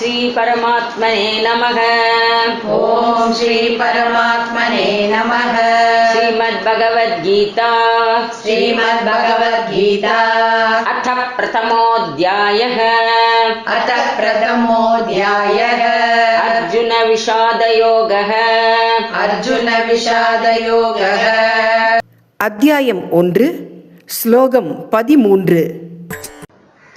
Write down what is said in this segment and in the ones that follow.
श्री परमात्मने नमः। ओम श्री परमात्मने नमः। श्रीमद्भगवद्गीता अथ प्रथमोऽध्यायः। अर्जुन विषादयोगः। அத்தியாயம் 1 ஸ்லோகம் 13.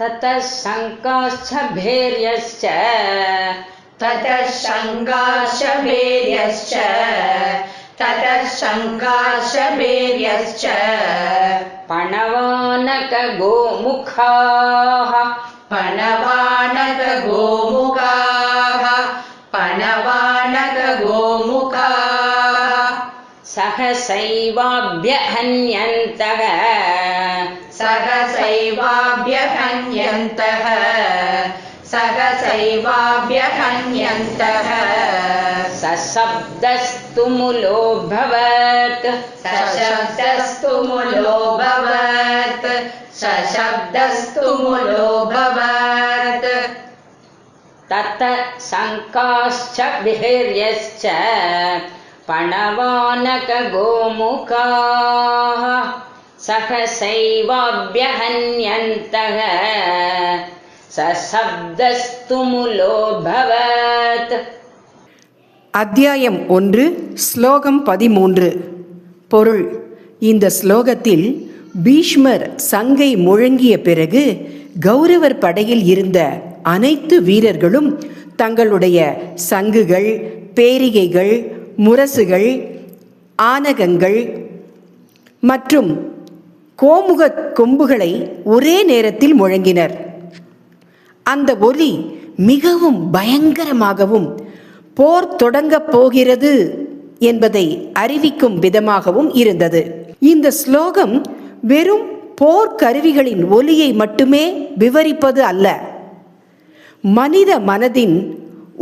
ततः शङ्काश्च भैर्यश्च पणवानक गोमुखाः सहसैवाभ्यहन्यन्तः सशब्दस्तु मूलोऽभवत् तत शङ्काश्च भैर्यश्च पणवानक गोमुखाः सहसैवाभ्यहन्यन्तः सशब्दस्तु मूलोऽभवत्. அத்தியாயம் 1 ஸ்லோகம் 13. பொருள்: இந்த ஸ்லோகத்தில் பீஷ்மர் சங்கை முழங்கிய பிறகு கௌரவர் படையில் இருந்த அனைத்து வீரர்களும் தங்களுடைய சங்குகள், பேரிகைகள், முரசுகள், ஆனகங்கள் மற்றும் கோமுக கொம்புகளை ஒரே நேரத்தில் முழங்கினர். அந்த ஒலி மிகவும் பயங்கரமாகவும் போர் தொடங்கப் போகிறது என்பதை அறிவிக்கும் விதமாகவும் இருந்தது. இந்த ஸ்லோகம் வெறும் போர்க்கருவிகளின் ஒலியை மட்டுமே விவரிப்பது அல்ல, மனித மனதின்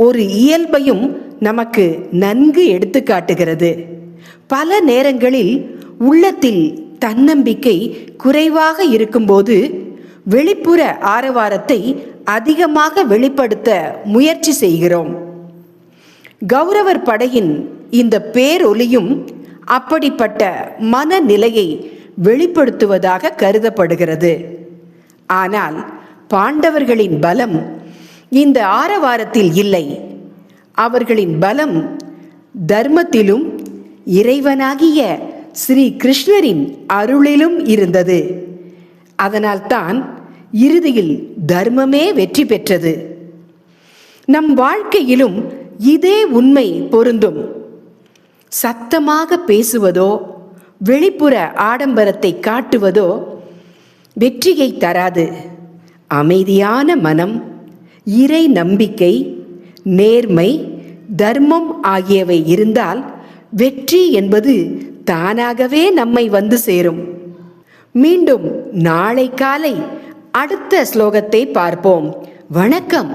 ஒரு இயல்பையும் நமக்கு நன்கு எடுத்து காட்டுகிறது. பல நேரங்களில் உள்ளத்தில் தன்னம்பிக்கை குறைவாக இருக்கும்போது வெளிப்புற ஆரவாரத்தை அதிகமாக வெளிப்படுத்த முயற்சி செய்கிறோம். கௌரவர் படையின் இந்த பேரொலியும் அப்படிப்பட்ட மனநிலையை வெளிப்படுத்துவதாக கருதப்படுகிறது. ஆனால் பாண்டவர்களின் பலம் இந்த ஆரவாரத்தில் இல்லை. அவர்களின் பலம் தர்மத்திலும் இறைவனாகிய ஸ்ரீ கிருஷ்ணரின் அருளிலும் இருந்தது. அதனால்தான் இறுதியில் தர்மமே வெற்றி பெற்றது. நம் வாழ்க்கையிலும் இதே உண்மை பொருந்தும். சத்தமாக பேசுவதோ வெளிப்புற ஆடம்பரத்தை காட்டுவதோ வெற்றியை தராது. அமைதியான மனம், இறை நம்பிக்கை, நேர்மை, தர்மம் ஆகியவை இருந்தால் வெற்றி என்பது தானாகவே நம்மை வந்து சேரும். மீண்டும் நாளை காலை அடுத்த ஸ்லோகத்தை பார்ப்போம். வணக்கம்.